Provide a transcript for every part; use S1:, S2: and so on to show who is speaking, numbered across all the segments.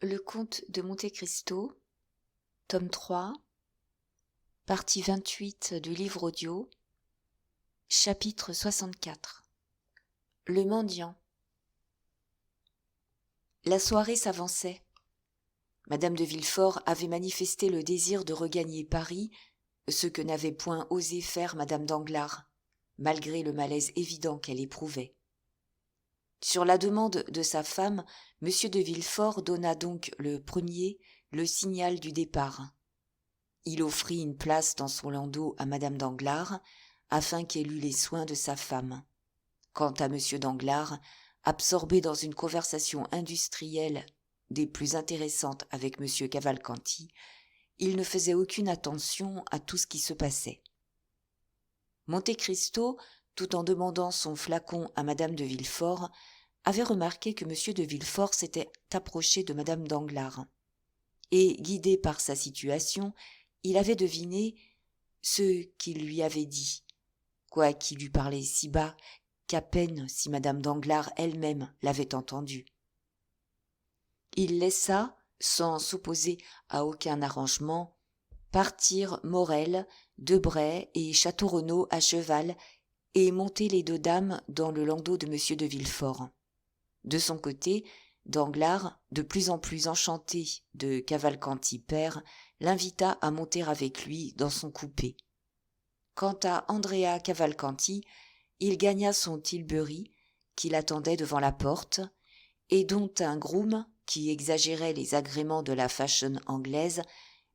S1: Le comte de Monte Cristo, tome 3, partie 28 du livre audio, chapitre 64. Le mendiant. La soirée s'avançait. Madame de Villefort avait manifesté le désir de regagner Paris, ce que n'avait point osé faire Madame Danglars, malgré le malaise évident qu'elle éprouvait. Sur la demande de sa femme, M. de Villefort donna donc le premier le signal du départ. Il offrit une place dans son landau à Madame Danglars, afin qu'elle eût les soins de sa femme. Quant à M. Danglars, absorbé dans une conversation industrielle des plus intéressantes avec M. Cavalcanti, il ne faisait aucune attention à tout ce qui se passait. Monte Cristo, tout en demandant son flacon à Madame de Villefort, avait remarqué que M. de Villefort s'était approché de Madame Danglars. Et, guidé par sa situation, il avait deviné ce qu'il lui avait dit, quoiqu'il eût parlé si bas qu'à peine si Madame Danglars elle-même l'avait entendu. Il laissa, sans s'opposer à aucun arrangement, partir Morel, Debray et Château-Renaud à cheval et monter les deux dames dans le landau de M. de Villefort. De son côté, Danglars, de plus en plus enchanté de Cavalcanti père, l'invita à monter avec lui dans son coupé. Quant à Andrea Cavalcanti, il gagna son tilbury, qui l'attendait devant la porte, et dont un groom, qui exagérait les agréments de la fashion anglaise,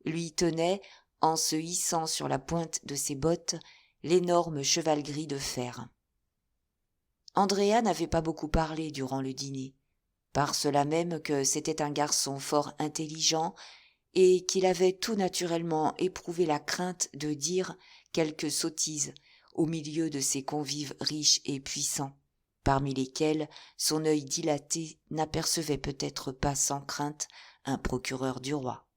S1: lui tenait, en se hissant sur la pointe de ses bottes, l'énorme cheval gris de fer. Andrea n'avait pas beaucoup parlé durant le dîner, par cela même que c'était un garçon fort intelligent et qu'il avait tout naturellement éprouvé la crainte de dire quelque sottise au milieu de ces convives riches et puissants, parmi lesquels son œil dilaté n'apercevait peut-être pas sans crainte un procureur du roi.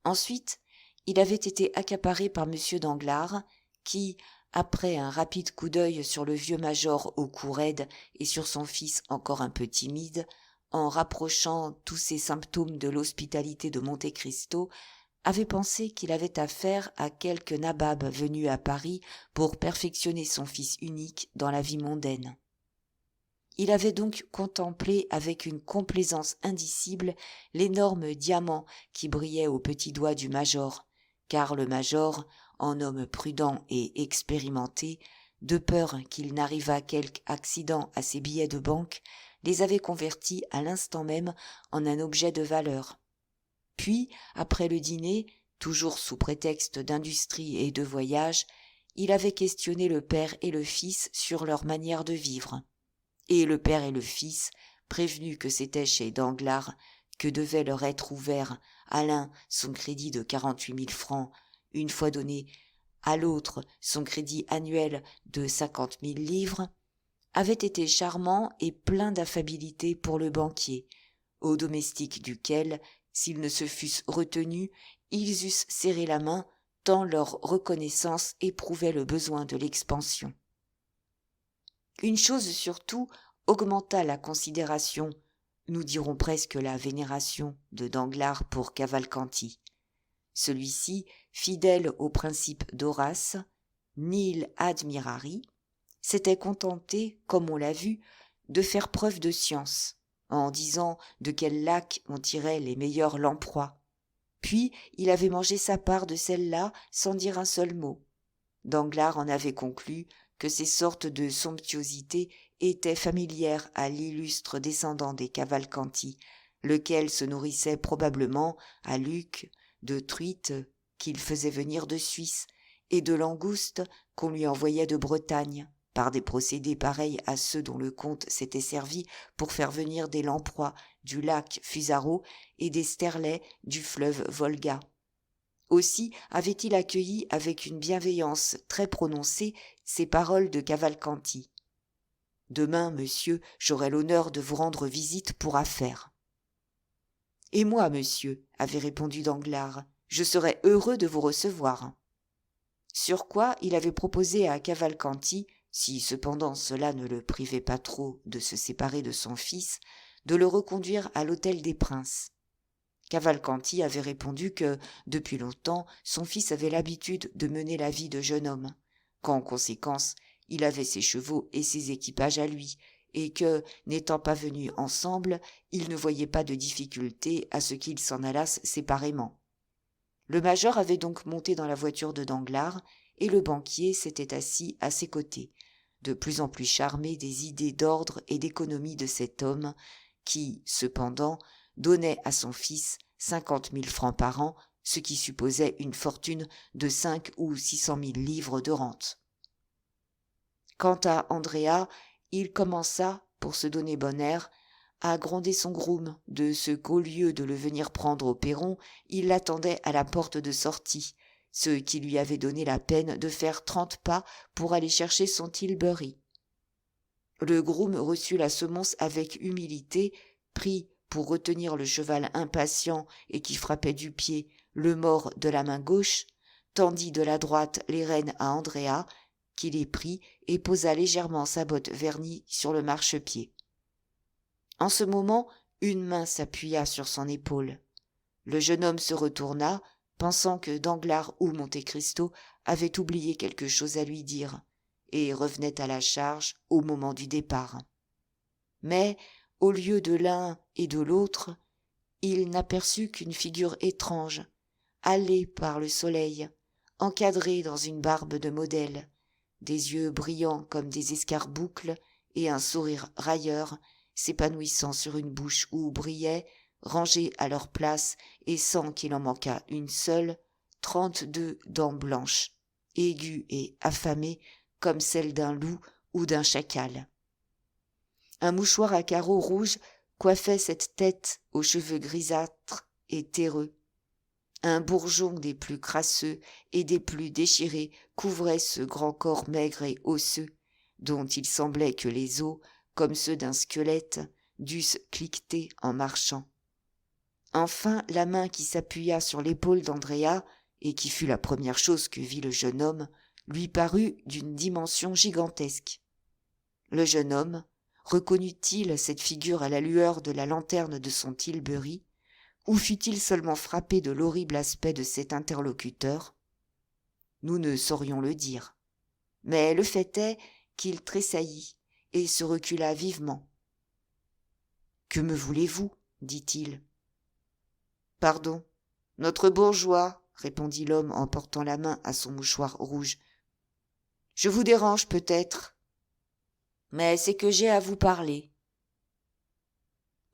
S1: Ensuite, il avait été accaparé par M. Danglars, qui, après un rapide coup d'œil sur le vieux major au cou raide et sur son fils encore un peu timide, en rapprochant tous ces symptômes de l'hospitalité de Monte Cristo, avait pensé qu'il avait affaire à quelque nabab venu à Paris pour perfectionner son fils unique dans la vie mondaine. Il avait donc contemplé avec une complaisance indicible l'énorme diamant qui brillait au petit doigt du major, car le major, en homme prudent et expérimenté, de peur qu'il n'arrivât quelque accident à ses billets de banque, les avait convertis à l'instant même en un objet de valeur. Puis, après le dîner, toujours sous prétexte d'industrie et de voyage, il avait questionné le père et le fils sur leur manière de vivre. Et le père et le fils, prévenus que c'était chez Danglars que devait leur être ouvert à l'un son crédit de 48 000 francs, une fois donné, à l'autre son crédit annuel de 50 000 livres, avaient été charmants et pleins d'affabilité pour le banquier, aux domestiques duquel, s'ils ne se fussent retenus, ils eussent serré la main, tant leur reconnaissance éprouvait le besoin de l'expansion. Une chose surtout augmenta la considération, nous dirons presque la vénération de Danglars pour Cavalcanti. Celui-ci, fidèle au principe d'Horace, nil admirari, s'était contenté, comme on l'a vu, de faire preuve de science, en disant de quel lac on tirait les meilleures lamproies. Puis il avait mangé sa part de celle-là sans dire un seul mot. Danglars en avait conclu que ces sortes de somptuosités étaient familières à l'illustre descendant des Cavalcanti, lequel se nourrissait probablement, à Lucques, de truites qu'il faisait venir de Suisse, et de langoustes qu'on lui envoyait de Bretagne, par des procédés pareils à ceux dont le comte s'était servi pour faire venir des lamproies du lac Fusaro et des sterlets du fleuve Volga. Aussi avait-il accueilli avec une bienveillance très prononcée ces paroles de Cavalcanti. « Demain, monsieur, j'aurai l'honneur de vous rendre visite pour affaires. »« Et moi, monsieur, avait répondu Danglars, je serai heureux de vous recevoir. » Sur quoi il avait proposé à Cavalcanti, si cependant cela ne le privait pas trop de se séparer de son fils, de le reconduire à l'hôtel des Princes. Cavalcanti avait répondu que, depuis longtemps, son fils avait l'habitude de mener la vie de jeune homme, qu'en conséquence, il avait ses chevaux et ses équipages à lui, et que, n'étant pas venus ensemble, il ne voyait pas de difficulté à ce qu'ils s'en allassent séparément. Le major avait donc monté dans la voiture de Danglars, et le banquier s'était assis à ses côtés, de plus en plus charmé des idées d'ordre et d'économie de cet homme, qui, cependant, donnait à son fils 50 000 francs par an, ce qui supposait une fortune de 5 ou 600 000 livres de rente. Quant à Andrea, il commença, pour se donner bon air, à gronder son groom de ce qu'au lieu de le venir prendre au perron, il l'attendait à la porte de sortie, ce qui lui avait donné la peine de faire 30 pas pour aller chercher son tilbury. Le groom reçut la semonce avec humilité, prit pour retenir le cheval impatient et qui frappait du pied le mors de la main gauche, tendit de la droite les rênes à Andrea, qui les prit et posa légèrement sa botte vernie sur le marchepied. En ce moment, une main s'appuya sur son épaule. Le jeune homme se retourna, pensant que Danglars ou Monte Cristo avaient oublié quelque chose à lui dire, et revenait à la charge au moment du départ. Mais, au lieu de l'un et de l'autre, il n'aperçut qu'une figure étrange, hâlée par le soleil, encadrée dans une barbe de modèle, des yeux brillants comme des escarboucles et un sourire railleur s'épanouissant sur une bouche où brillaient, rangées à leur place et sans qu'il en manquât une seule, 32 dents blanches, aiguës et affamées comme celles d'un loup ou d'un chacal. Un mouchoir à carreaux rouges coiffait cette tête aux cheveux grisâtres et terreux. Un bourgeon des plus crasseux et des plus déchirés couvrait ce grand corps maigre et osseux, dont il semblait que les os, comme ceux d'un squelette, dussent cliqueter en marchant. Enfin, la main qui s'appuya sur l'épaule d'Andrea, et qui fut la première chose que vit le jeune homme, lui parut d'une dimension gigantesque. Le jeune homme reconnut-il cette figure à la lueur de la lanterne de son tilbury, ou fut-il seulement frappé de l'horrible aspect de cet interlocuteur? Nous ne saurions le dire. Mais le fait est qu'il tressaillit et se recula vivement. « Que me voulez-vous » dit-il. « Pardon, notre bourgeois, » répondit l'homme en portant la main à son mouchoir rouge. « Je vous dérange peut-être, mais c'est que j'ai à vous parler. »«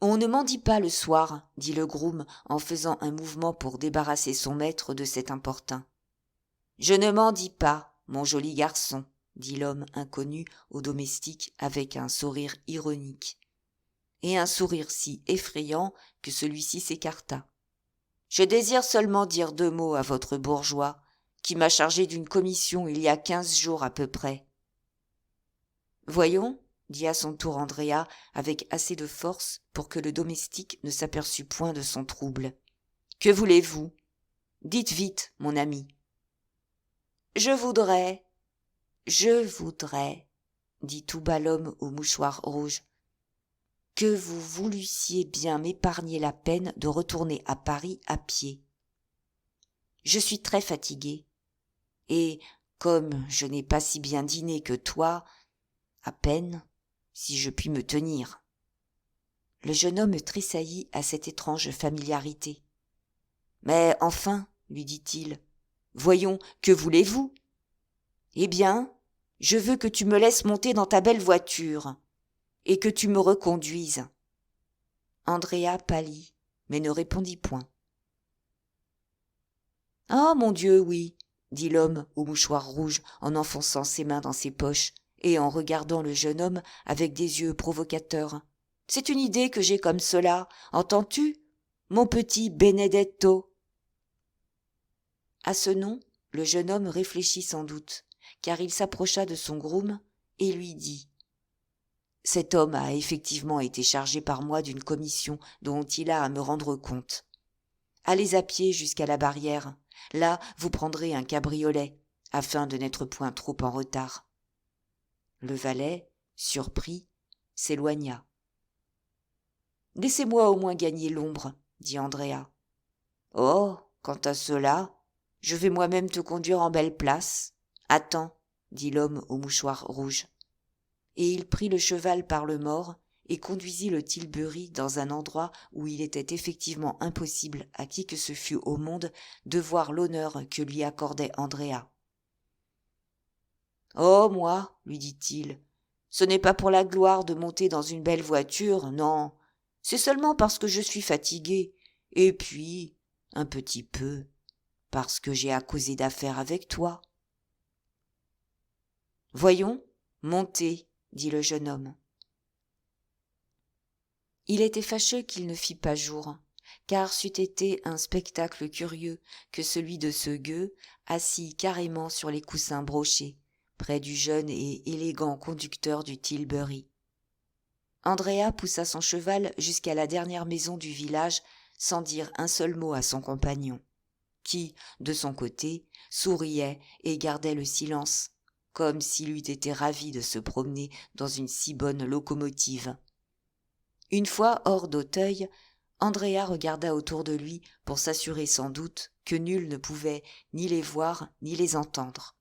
S1: On ne mendie pas le soir, » dit le groom en faisant un mouvement pour débarrasser son maître de cet importun. « Je ne mendie pas, mon joli garçon, » dit l'homme inconnu au domestique avec un sourire ironique, et un sourire si effrayant que celui-ci s'écarta. « Je désire seulement dire 2 mots à votre bourgeois, qui m'a chargé d'une commission il y a 15 jours à peu près. »« Voyons, » dit à son tour Andrea avec assez de force pour que le domestique ne s'aperçût point de son trouble. « Que voulez-vous ? Dites vite, mon ami. »« Je voudrais, dit tout bas l'homme au mouchoir rouge, que vous voulussiez bien m'épargner la peine de retourner à Paris à pied. Je suis très fatigué, et comme je n'ai pas si bien dîné que toi, à peine, si je puis me tenir. » Le jeune homme tressaillit à cette étrange familiarité. « Mais enfin, lui dit-il, voyons, que voulez-vous ? » « Eh bien, je veux que tu me laisses monter dans ta belle voiture, et que tu me reconduises. » Andrea pâlit, mais ne répondit point. « Ah, mon Dieu, oui, » dit l'homme au mouchoir rouge en enfonçant ses mains dans ses poches et en regardant le jeune homme avec des yeux provocateurs. « C'est une idée que j'ai comme cela, entends-tu, mon petit Benedetto ?» À ce nom, le jeune homme réfléchit sans doute, car il s'approcha de son groom et lui dit « Cet homme a effectivement été chargé par moi d'une commission dont il a à me rendre compte. Allez à pied jusqu'à la barrière. Là, vous prendrez un cabriolet, afin de n'être point trop en retard. » Le valet, surpris, s'éloigna. Laissez-moi au moins gagner l'ombre, dit Andrea. Oh, quant à cela, je vais moi-même te conduire en belle place. Attends, dit l'homme au mouchoir rouge. Et il prit le cheval par le mors et conduisit le tilbury dans un endroit où il était effectivement impossible à qui que ce fût au monde de voir l'honneur que lui accordait Andrea. « Oh, moi, lui dit-il, ce n'est pas pour la gloire de monter dans une belle voiture, non, c'est seulement parce que je suis fatigué, et puis, un petit peu, parce que j'ai à causer d'affaires avec toi. »« Voyons, montez, dit le jeune homme. Il était fâcheux qu'il ne fît pas jour, car c'eût été un spectacle curieux que celui de ce gueux, assis carrément sur les coussins brochés, près du jeune et élégant conducteur du tilbury. Andrea poussa son cheval jusqu'à la dernière maison du village sans dire un seul mot à son compagnon, qui, de son côté, souriait et gardait le silence, comme s'il eût été ravi de se promener dans une si bonne locomotive. Une fois hors d'Auteuil, Andrea regarda autour de lui pour s'assurer sans doute que nul ne pouvait ni les voir ni les entendre.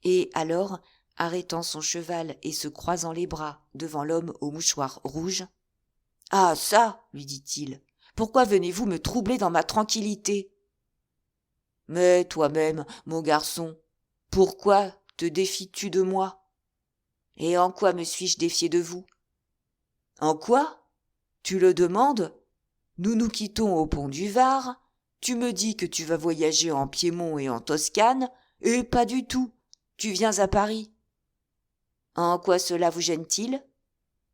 S1: Et alors, arrêtant son cheval et se croisant les bras devant l'homme au mouchoir rouge, « Ah ça, lui dit-il, pourquoi venez-vous me troubler dans ma tranquillité ? Mais toi-même, mon garçon, pourquoi te défies-tu de moi ? Et en quoi me suis-je défié de vous ? En quoi ? Tu le demandes ? Nous nous quittons au pont du Var, tu me dis que tu vas voyager en Piémont et en Toscane, et pas du tout, tu viens à Paris. En quoi cela vous gêne-t-il ?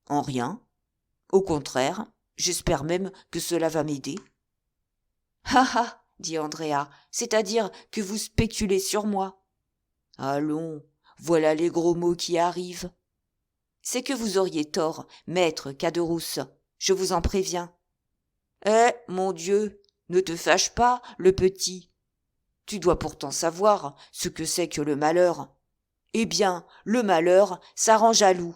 S1: En rien. Au contraire, j'espère même que cela va m'aider. Ha ha, dit Andrea, c'est-à-dire que vous spéculez sur moi. Allons, voilà les gros mots qui arrivent. C'est que vous auriez tort, maître Caderousse, je vous en préviens. Eh, mon Dieu, ne te fâche pas, le petit. Tu dois pourtant savoir ce que c'est que le malheur. Eh bien, le malheur, ça rend jaloux.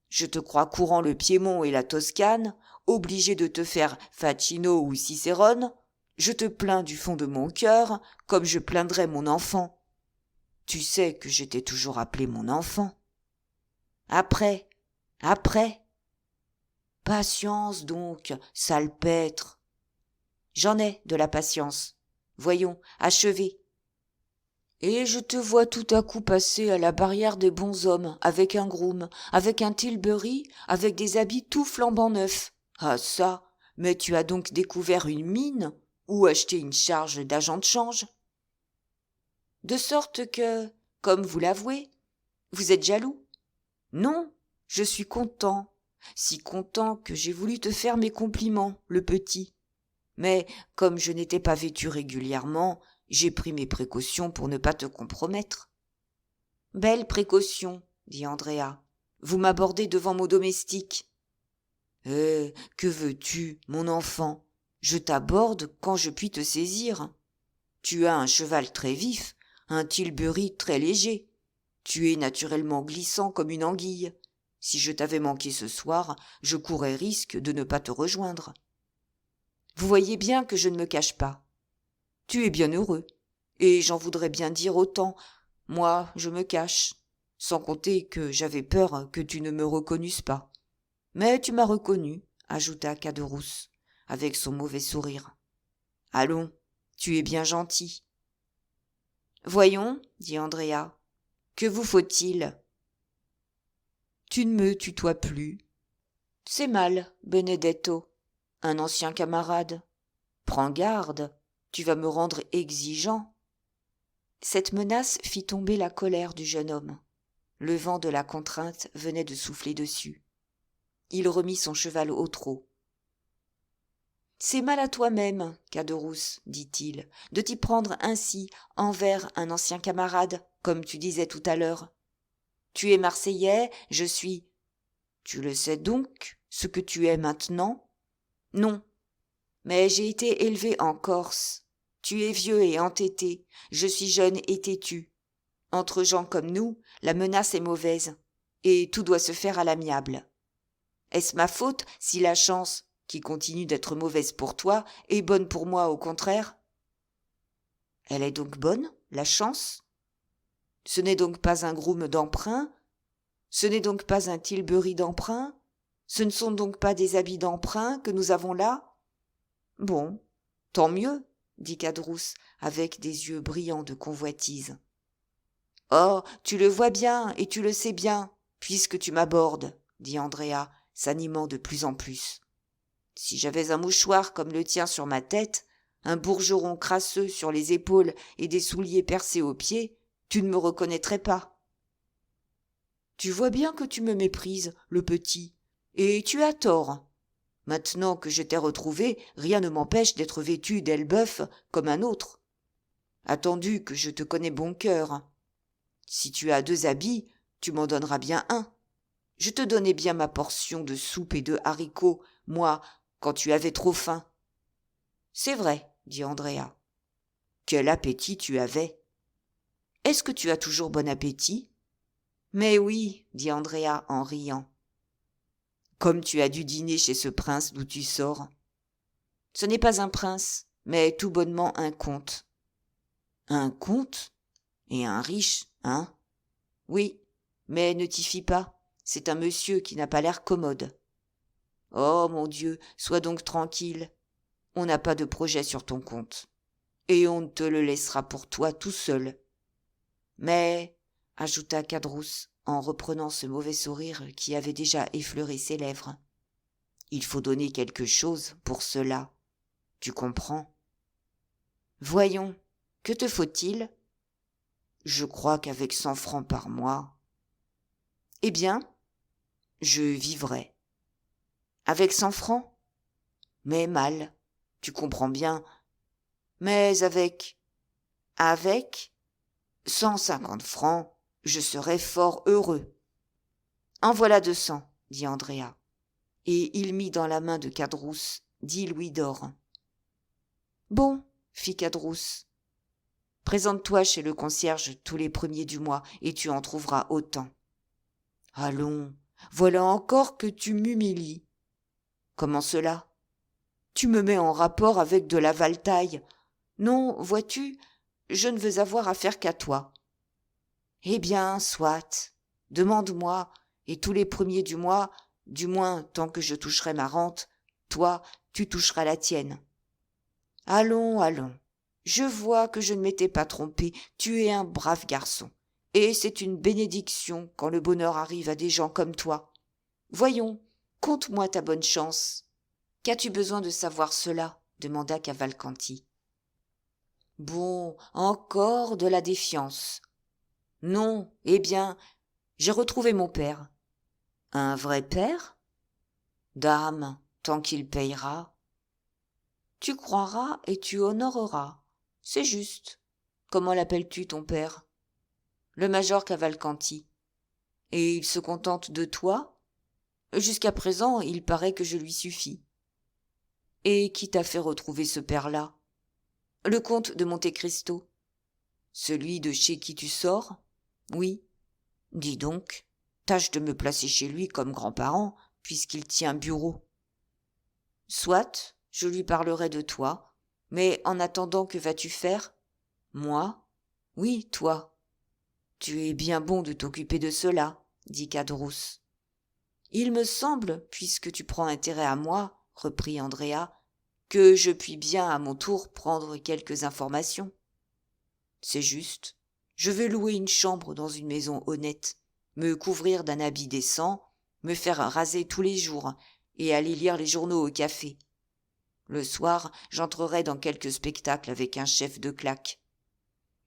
S1: Je te crois courant le Piémont et la Toscane, obligé de te faire Facino ou Cicérone. Je te plains du fond de mon cœur, comme je plaindrais mon enfant. Tu sais que je t'ai toujours appelé mon enfant. Après. Patience donc, salpêtre. J'en ai de la patience. Voyons, achevez. Et je te vois tout à coup passer à la barrière des bonshommes, avec un groom, avec un tilbury, avec des habits tout flambant neufs. Ah ça, mais tu as donc découvert une mine, ou acheté une charge d'agent de change. De sorte que, comme vous l'avouez, vous êtes jaloux. Non, je suis content, si content que j'ai voulu te faire mes compliments, le petit. Mais, comme je n'étais pas vêtu régulièrement, j'ai pris mes précautions pour ne pas te compromettre. Belle précaution, dit Andrea. Vous m'abordez devant mon domestique. Que veux-tu, mon enfant ? Je t'aborde quand je puis te saisir. Tu as un cheval très vif, un tilbury très léger. Tu es naturellement glissant comme une anguille. Si je t'avais manqué ce soir, je courais risque de ne pas te rejoindre. Vous voyez bien que je ne me cache pas. Tu es bien heureux, et j'en voudrais bien dire autant. Moi, je me cache, sans compter que j'avais peur que tu ne me reconnusses pas. Mais tu m'as reconnu, ajouta Caderousse, avec son mauvais sourire. Allons, tu es bien gentil. Voyons, dit Andrea, que vous faut-il ? Tu ne me tutoies plus. C'est mal, Benedetto, un ancien camarade. Prends garde, tu vas me rendre exigeant. Cette menace fit tomber la colère du jeune homme. Le vent de la contrainte venait de souffler dessus. Il remit son cheval au trot. « C'est mal à toi-même, Caderousse, dit-il, de t'y prendre ainsi envers un ancien camarade, comme tu disais tout à l'heure. Tu es Marseillais, je suis... Tu le sais donc, ce que tu es maintenant ? Non, mais j'ai été élevé en Corse. Tu es vieux et entêté, je suis jeune et têtu. Entre gens comme nous, la menace est mauvaise, et tout doit se faire à l'amiable. Est-ce ma faute si la chance, qui continue d'être mauvaise pour toi, est bonne pour moi au contraire? Elle est donc bonne, la chance? Ce n'est donc pas un groom d'emprunt? Ce n'est donc pas un tilbury d'emprunt? Ce ne sont donc pas des habits d'emprunt que nous avons là? Bon, tant mieux, dit Cadrousse, avec des yeux brillants de convoitise. Oh, tu le vois bien et tu le sais bien, puisque tu m'abordes, dit Andrea, s'animant de plus en plus. Si j'avais un mouchoir comme le tien sur ma tête, un bourgeron crasseux sur les épaules et des souliers percés aux pieds, tu ne me reconnaîtrais pas. Tu vois bien que tu me méprises, le petit, et tu as tort. Maintenant que je t'ai retrouvé, rien ne m'empêche d'être vêtu d'Elbeuf comme un autre. Attendu que je te connais bon cœur. Si tu as 2 habits, tu m'en donneras bien un. Je te donnais bien ma portion de soupe et de haricots, moi, quand tu avais trop faim. C'est vrai, dit Andrea. Quel appétit tu avais. Est-ce que tu as toujours bon appétit? Mais oui, dit Andrea en riant. Comme tu as dû dîner chez ce prince d'où tu sors. Ce n'est pas un prince, mais tout bonnement un comte. Un comte? Et un riche, hein? Oui, mais ne t'y fie pas, c'est un monsieur qui n'a pas l'air commode. Oh, mon Dieu, sois donc tranquille, on n'a pas de projet sur ton compte, et on te le laissera pour toi tout seul. Mais, ajouta Cadrousse, en reprenant ce mauvais sourire qui avait déjà effleuré ses lèvres, il faut donner quelque chose pour cela, tu comprends? Voyons, que te faut-il? Je crois qu'avec 100 francs par mois. Eh bien, je vivrai. Avec 100 francs? Mais mal, tu comprends bien. Mais avec 150 francs, je serais fort heureux. En voilà 200, dit Andrea, et il mit dans la main de Cadrousse 10 louis d'or. Bon, fit Cadrousse, présente-toi chez le concierge tous les premiers du mois, et tu en trouveras autant. Allons, voilà encore que tu m'humilies. Comment cela? Tu me mets en rapport avec de la valetaille. Non, vois-tu, je ne veux avoir affaire qu'à toi. Eh bien, soit, demande-moi, et tous les premiers du mois, du moins tant que je toucherai ma rente, toi, tu toucheras la tienne. Allons, allons, je vois que je ne m'étais pas trompé, tu es un brave garçon, et c'est une bénédiction quand le bonheur arrive à des gens comme toi. Voyons, conte-moi ta bonne chance. Qu'as-tu besoin de savoir cela? Demanda Cavalcanti. Bon, encore de la défiance. Non, eh bien, j'ai retrouvé mon père. Un vrai père? Dame, tant qu'il payera. Tu croiras et tu honoreras. C'est juste. Comment l'appelles-tu ton père? Le major Cavalcanti. Et il se contente de toi? Jusqu'à présent, il paraît que je lui suffis. Et qui t'a fait retrouver ce père-là? Le comte de Monte Cristo. Celui de chez qui tu sors? Oui. Dis donc, tâche de me placer chez lui comme grand-parent, puisqu'il tient bureau. Soit, je lui parlerai de toi, mais en attendant, que vas-tu faire? Moi? Oui, toi. Tu es bien bon de t'occuper de cela, dit Cadrousse. Il me semble, puisque tu prends intérêt à moi, reprit Andrea, que je puis bien à mon tour prendre quelques informations. C'est juste. Je veux louer une chambre dans une maison honnête, me couvrir d'un habit décent, me faire raser tous les jours et aller lire les journaux au café. Le soir, j'entrerai dans quelque spectacle avec un chef de claque.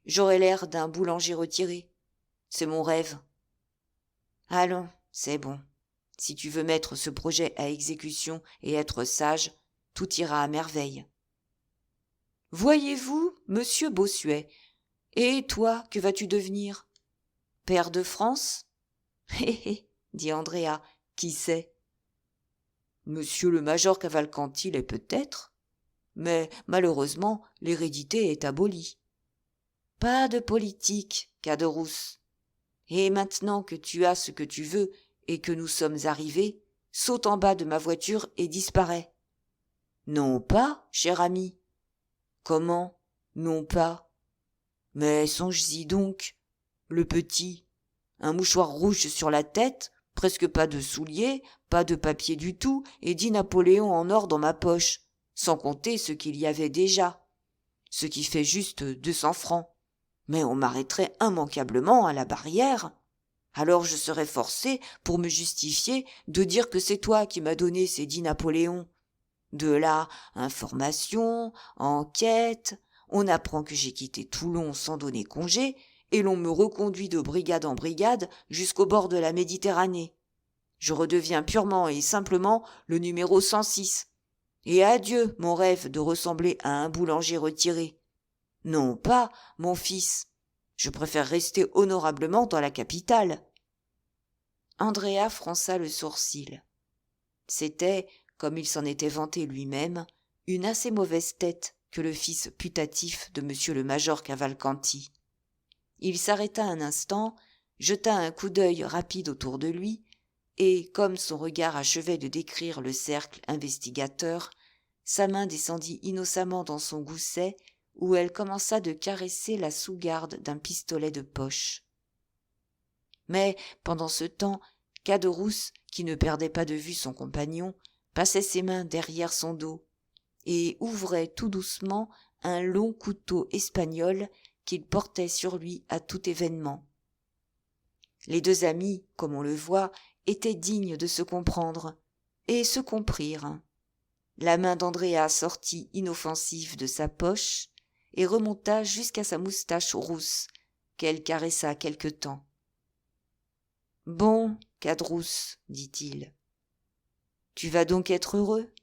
S1: J'aurai l'air d'un boulanger retiré. C'est mon rêve. Allons, c'est bon. Si tu veux mettre ce projet à exécution et être sage, tout ira à merveille. Voyez-vous, monsieur Bossuet, et toi, que vas-tu devenir? Pair de France? Hé hé, dit Andrea, qui sait? Monsieur le major Cavalcanti l'est peut-être, mais malheureusement l'hérédité est abolie. Pas de politique, Caderousse. Et maintenant que tu as ce que tu veux et que nous sommes arrivés, saute en bas de ma voiture et disparaît. Non pas, cher ami. Comment, non pas? Mais songe-y donc, le petit, un mouchoir rouge sur la tête, presque pas de souliers, pas de papier du tout, et 10 Napoléons en or dans ma poche, sans compter ce qu'il y avait déjà, ce qui fait juste 200 francs. Mais on m'arrêterait immanquablement à la barrière. Alors je serais forcé, pour me justifier, de dire que c'est toi qui m'as donné ces 10 Napoléons. De là, information, enquête, on apprend que j'ai quitté Toulon sans donner congé, et l'on me reconduit de brigade en brigade jusqu'au bord de la Méditerranée. Je redeviens purement et simplement le numéro 106. Et adieu mon rêve de ressembler à un boulanger retiré. Non pas, mon fils. Je préfère rester honorablement dans la capitale. Andrea fronça le sourcil. C'était, comme il s'en était vanté lui-même, une assez mauvaise tête que le fils putatif de monsieur le major Cavalcanti. Il s'arrêta un instant, jeta un coup d'œil rapide autour de lui, et, comme son regard achevait de décrire le cercle investigateur, sa main descendit innocemment dans son gousset, où elle commença de caresser la sous-garde d'un pistolet de poche. Mais, pendant ce temps, Caderousse, qui ne perdait pas de vue son compagnon, passait ses mains derrière son dos, et ouvrait tout doucement un long couteau espagnol qu'il portait sur lui à tout événement. Les deux amis, comme on le voit, étaient dignes de se comprendre, et se comprirent. La main d'Andrea sortit inoffensive de sa poche et remonta jusqu'à sa moustache rousse, qu'elle caressa quelque temps. « Bon, Caderousse, dit-il, tu vas donc être heureux ?»«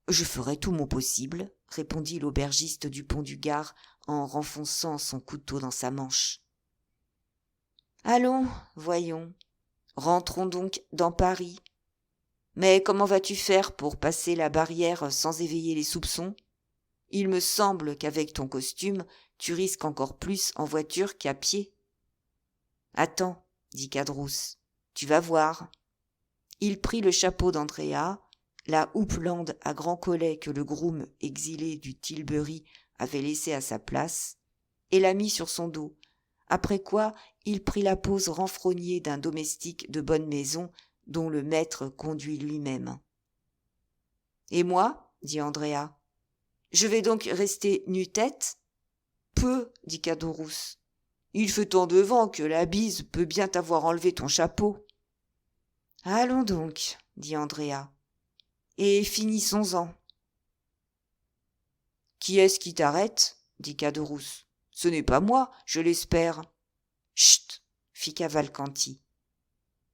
S1: Je ferai tout mon possible, » répondit l'aubergiste du Pont du Gard en renfonçant son couteau dans sa manche. « Allons, voyons, rentrons donc dans Paris. Mais comment vas-tu faire pour passer la barrière sans éveiller les soupçons ? Il me semble qu'avec ton costume, tu risques encore plus en voiture qu'à pied. »« Attends, dit Caderousse, tu vas voir. » Il prit le chapeau d'Andrea, la houppelande à grand collet que le groom exilé du Tilbury avait laissé à sa place, et la mit sur son dos, après quoi il prit la pose renfrognée d'un domestique de bonne maison dont le maître conduit lui-même. « Et moi, dit Andrea, je vais donc rester nu-tête ? » Peu, dit Caderousse. Il fait tant de vent que la bise peut bien t'avoir enlevé ton chapeau. Allons donc, dit Andrea, et finissons-en. Qui est-ce qui t'arrête ? Dit Caderousse. Ce n'est pas moi, je l'espère. Chut, fit Cavalcanti.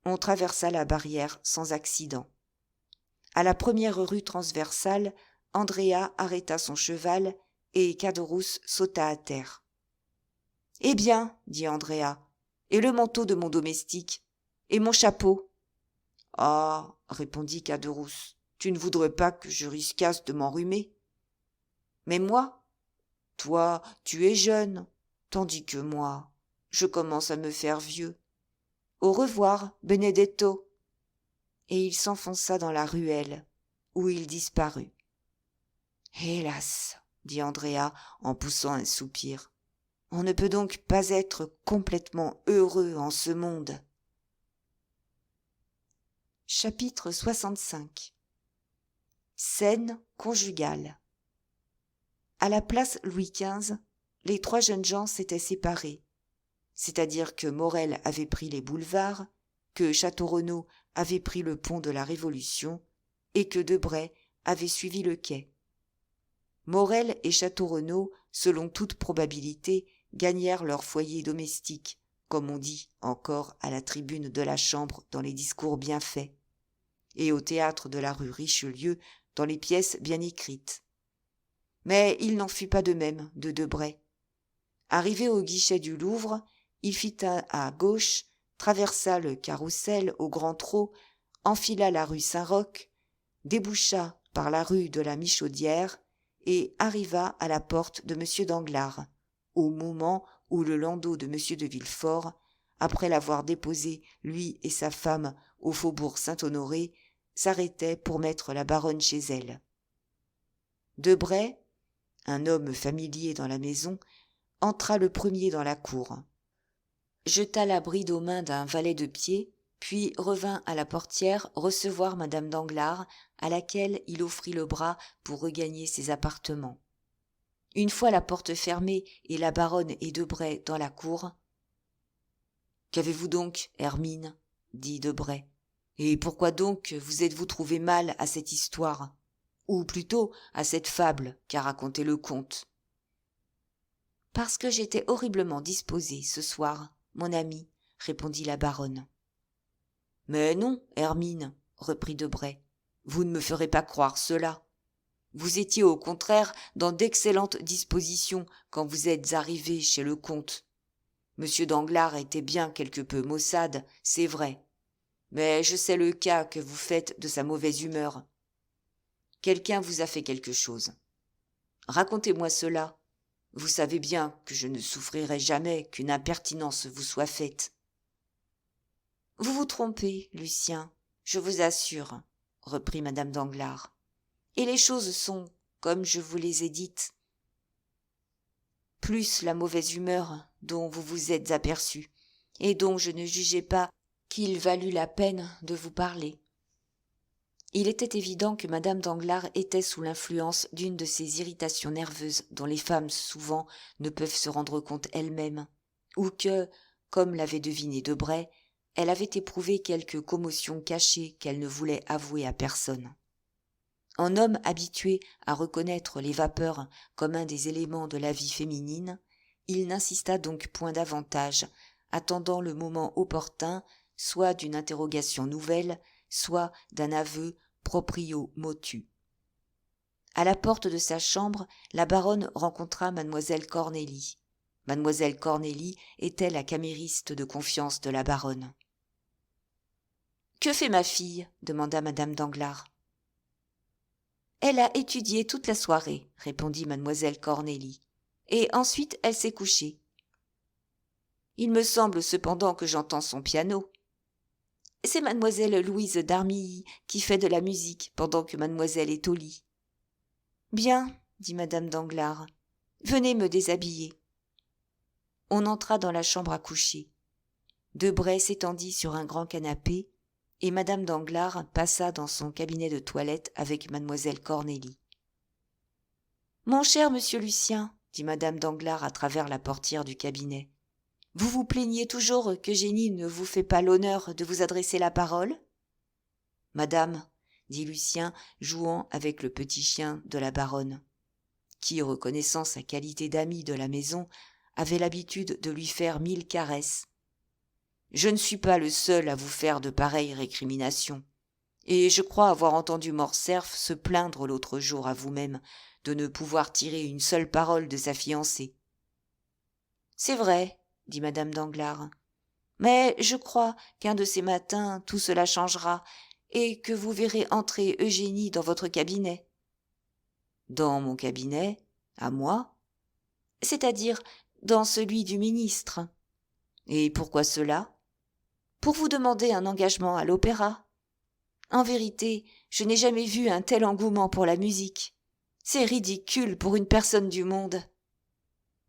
S1: On traversa la barrière sans accident. À la première rue transversale, Andrea arrêta son cheval et Caderousse sauta à terre. « Eh bien, dit Andrea, et le manteau de mon domestique, et mon chapeau ?»« Ah, répondit Caderousse, tu ne voudrais pas que je risquasse de m'enrhumer ? Mais moi ? Toi, tu es jeune, tandis que moi, je commence à me faire vieux. Au revoir, Benedetto. » Et il s'enfonça dans la ruelle, où il disparut. « Hélas, dit Andrea en poussant un soupir, on ne peut donc pas être complètement heureux en ce monde. » Chapitre 65. Scène conjugale. À la place Louis XV, les trois jeunes gens s'étaient séparés, c'est-à-dire que Morel avait pris les boulevards, que Château-Renaud avait pris le pont de la Révolution et que Debray avait suivi le quai. Morel et Château-Renaud, selon toute probabilité, gagnèrent leur foyer domestique, comme on dit encore à la tribune de la Chambre dans les discours bien faits, et au théâtre de la rue Richelieu dans les pièces bien écrites. Mais il n'en fut pas de même de Debray. Arrivé au guichet du Louvre, il fit un à gauche, traversa le Carrousel au grand trot, enfila la rue Saint-Roch, déboucha par la rue de la Michaudière et arriva à la porte de M. Danglars, au moment où le landau de M. de Villefort, après l'avoir déposé, lui et sa femme, au faubourg Saint-Honoré, s'arrêtait pour mettre la baronne chez elle. Debray, un homme familier dans la maison, entra le premier dans la cour, jeta la bride aux mains d'un valet de pied, puis revint à la portière recevoir madame Danglars, à laquelle il offrit le bras pour regagner ses appartements. Une fois la porte fermée et la baronne et Debray dans la cour, « Qu'avez-vous donc, Hermine ?» dit Debray. « Et pourquoi donc vous êtes-vous trouvée mal à cette histoire, ou plutôt à cette fable qu'a racontée le comte ?»« Parce que j'étais horriblement disposée ce soir, mon ami, » répondit la baronne. « Mais non, Hermine, » reprit Debray, « vous ne me ferez pas croire cela. Vous étiez au contraire dans d'excellentes dispositions quand vous êtes arrivée chez le comte. Monsieur Danglars était bien quelque peu maussade, c'est vrai, mais je sais le cas que vous faites de sa mauvaise humeur. Quelqu'un vous a fait quelque chose. Racontez-moi cela. Vous savez bien que je ne souffrirai jamais qu'une impertinence vous soit faite. »« Vous vous trompez, Lucien, je vous assure, » reprit madame Danglars. « Et les choses sont, comme je vous les ai dites. Plus la mauvaise humeur dont vous vous êtes aperçu, et dont je ne jugeais pas qu'il valût la peine de vous parler. » Il était évident que madame Danglars était sous l'influence d'une de ces irritations nerveuses dont les femmes souvent ne peuvent se rendre compte elles-mêmes, ou que, comme l'avait deviné Debray, elle avait éprouvé quelque commotion cachée qu'elle ne voulait avouer à personne. En homme habitué à reconnaître les vapeurs comme un des éléments de la vie féminine, il n'insista donc point davantage, attendant le moment opportun, soit d'une interrogation nouvelle, soit d'un aveu proprio motu. À la porte de sa chambre, la baronne rencontra mademoiselle Cornélie. Mademoiselle Cornélie était la camériste de confiance de la baronne. « Que fait ma fille ?» demanda madame Danglars. « Elle a étudié toute la soirée, » répondit mademoiselle Cornélie, « et ensuite elle s'est couchée. Il me semble cependant que j'entends son piano. C'est mademoiselle Louise d'Armilly qui fait de la musique pendant que mademoiselle est au lit. »« Bien, » dit madame Danglars, « venez me déshabiller. » On entra dans la chambre à coucher. Debray s'étendit sur un grand canapé, et madame Danglars passa dans son cabinet de toilette avec mademoiselle Cornélie. « Mon cher monsieur Lucien, » dit madame Danglars à travers la portière du cabinet, « vous vous plaignez toujours que Génie ne vous fait pas l'honneur de vous adresser la parole ?»« Madame, » dit Lucien, jouant avec le petit chien de la baronne, qui, reconnaissant sa qualité d'ami de la maison, avait l'habitude de lui faire 1000 caresses. « Je ne suis pas le seul à vous faire de pareilles récriminations, et je crois avoir entendu Morcerf se plaindre l'autre jour à vous-même de ne pouvoir tirer une seule parole de sa fiancée. »« C'est vrai, » dit madame Danglars, « mais je crois qu'un de ces matins tout cela changera, et que vous verrez entrer Eugénie dans votre cabinet. »« Dans mon cabinet, à moi ? » ?»« C'est-à-dire dans celui du ministre. »« Et pourquoi cela ? » ?»« Pour vous demander un engagement à l'opéra. En vérité, je n'ai jamais vu un tel engouement pour la musique. C'est ridicule pour une personne du monde. »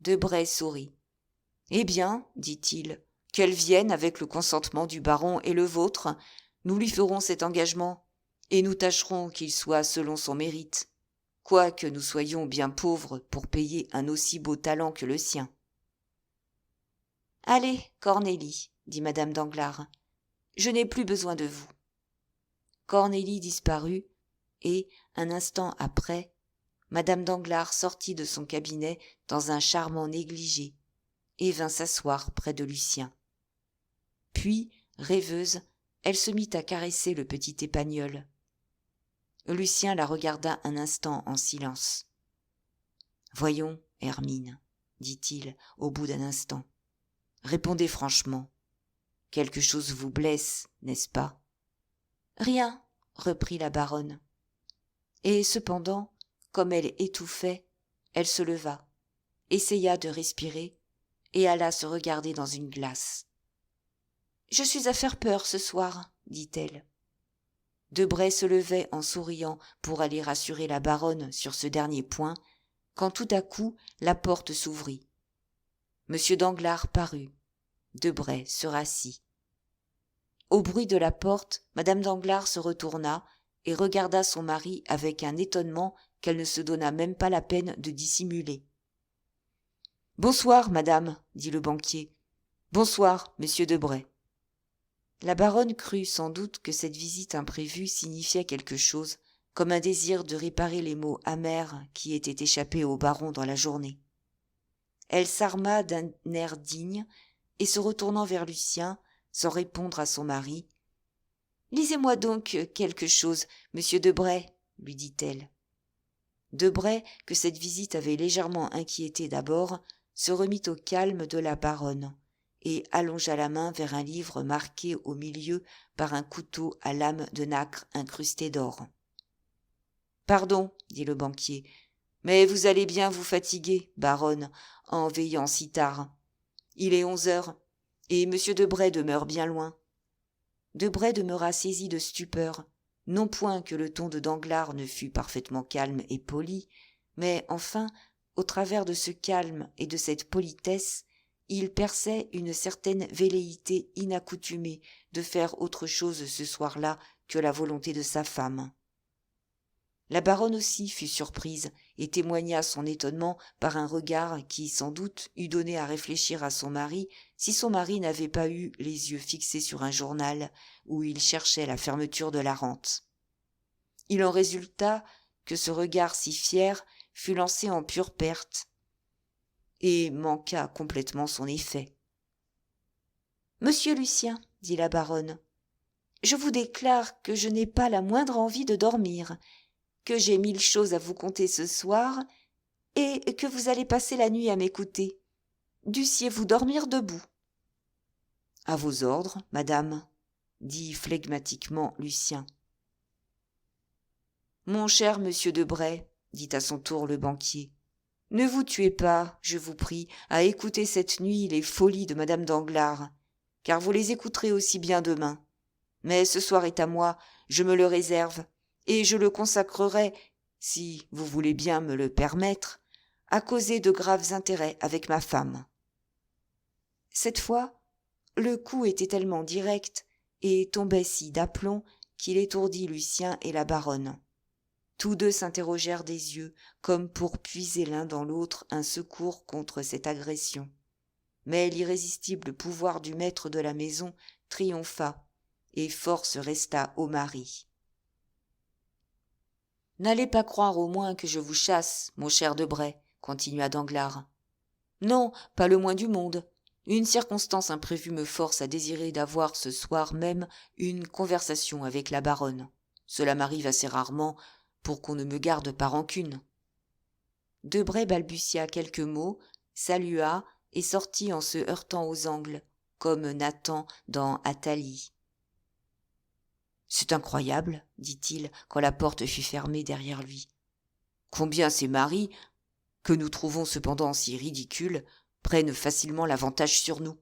S1: Debray sourit. « Eh bien, dit-il, qu'elle vienne avec le consentement du baron et le vôtre, nous lui ferons cet engagement, et nous tâcherons qu'il soit selon son mérite, quoique nous soyons bien pauvres pour payer un aussi beau talent que le sien. »« Allez, Cornélie, » dit madame Danglars, « je n'ai plus besoin de vous. » Cornélie disparut, et, un instant après, madame Danglars sortit de son cabinet dans un charmant négligé, et vint s'asseoir près de Lucien. Puis, rêveuse, elle se mit à caresser le petit épagnol. Lucien la regarda un instant en silence. « Voyons, Hermine, » dit-il au bout d'un instant, « répondez franchement. Quelque chose vous blesse, n'est-ce pas ? » « Rien, » reprit la baronne. Et cependant, comme elle étouffait, elle se leva, essaya de respirer, et alla se regarder dans une glace. « Je suis à faire peur ce soir, dit-elle. » Debray se levait en souriant pour aller rassurer la baronne sur ce dernier point, quand tout à coup la porte s'ouvrit. M. Danglars parut. Debray se rassit. Au bruit de la porte, madame Danglars se retourna et regarda son mari avec un étonnement qu'elle ne se donna même pas la peine de dissimuler. « Bonsoir, madame, » dit le banquier. « Bonsoir, monsieur Debray. » La baronne crut sans doute que cette visite imprévue signifiait quelque chose, comme un désir de réparer les mots amers qui étaient échappés au baron dans la journée. Elle s'arma d'un air digne et se retournant vers Lucien, sans répondre à son mari, « Lisez-moi donc quelque chose, monsieur Debray, » lui dit-elle. Debray, que cette visite avait légèrement inquiété d'abord, se remit au calme de la baronne et allongea la main vers un livre marqué au milieu par un couteau à lame de nacre incrustée d'or. « Pardon, » dit le banquier, « mais vous allez bien vous fatiguer, baronne, en veillant si tard. Il est 11 heures, et M. Debray demeure bien loin. » Debray demeura saisi de stupeur, non point que le ton de Danglars ne fût parfaitement calme et poli, mais enfin, au travers de ce calme et de cette politesse, il perçait une certaine velléité inaccoutumée de faire autre chose ce soir-là que la volonté de sa femme. La baronne aussi fut surprise et témoigna son étonnement par un regard qui, sans doute, eût donné à réfléchir à son mari si son mari n'avait pas eu les yeux fixés sur un journal où il cherchait la fermeture de la rente. Il en résulta que ce regard si fier fut lancé en pure perte et manqua complètement son effet. « Monsieur Lucien, » dit la baronne, « je vous déclare que je n'ai pas la moindre envie de dormir, que j'ai 1000 choses à vous conter ce soir, et que vous allez passer la nuit à m'écouter. Dussiez-vous dormir debout. »« À vos ordres, madame, » dit flegmatiquement Lucien. « Mon cher monsieur Debray, » dit à son tour le banquier, « ne vous tuez pas, je vous prie, à écouter cette nuit les folies de madame Danglars, car vous les écouterez aussi bien demain. Mais ce soir est à moi, je me le réserve, et je le consacrerai, si vous voulez bien me le permettre, à causer de graves intérêts avec ma femme. » Cette fois, le coup était tellement direct et tombait si d'aplomb qu'il étourdit Lucien et la baronne. Tous deux s'interrogèrent des yeux, comme pour puiser l'un dans l'autre un secours contre cette agression. Mais l'irrésistible pouvoir du maître de la maison triompha, et force resta au mari. « N'allez pas croire au moins que je vous chasse, mon cher Debray, » continua Danglars. « Non, pas le moins du monde. Une circonstance imprévue me force à désirer d'avoir ce soir même une conversation avec la baronne. Cela m'arrive assez rarement pour qu'on ne me garde pas rancune. » Debray balbutia quelques mots, salua et sortit en se heurtant aux angles, comme Nathan dans Athalie. « C'est incroyable, » dit-il, quand la porte fut fermée derrière lui. « Combien ces maris, que nous trouvons cependant si ridicules, prennent facilement l'avantage sur nous. »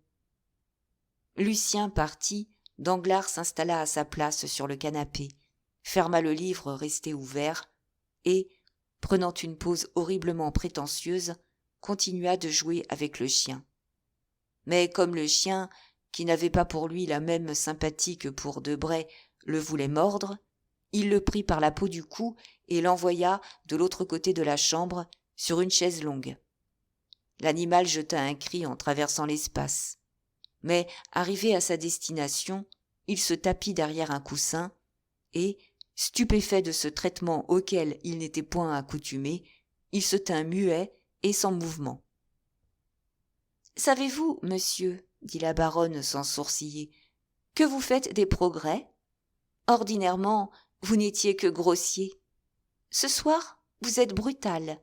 S1: Lucien partit, Danglars s'installa à sa place sur le canapé, ferma le livre resté ouvert et, prenant une pose horriblement prétentieuse, continua de jouer avec le chien. Mais comme le chien, qui n'avait pas pour lui la même sympathie que pour Debray, le voulait mordre, il le prit par la peau du cou et l'envoya de l'autre côté de la chambre sur une chaise longue. L'animal jeta un cri en traversant l'espace. Mais, arrivé à sa destination, il se tapit derrière un coussin et, stupéfait de ce traitement auquel il n'était point accoutumé, il se tint muet et sans mouvement. « Savez-vous, monsieur, dit la baronne sans sourciller, que vous faites des progrès ? Ordinairement, vous n'étiez que grossier. Ce soir, vous êtes brutal. »«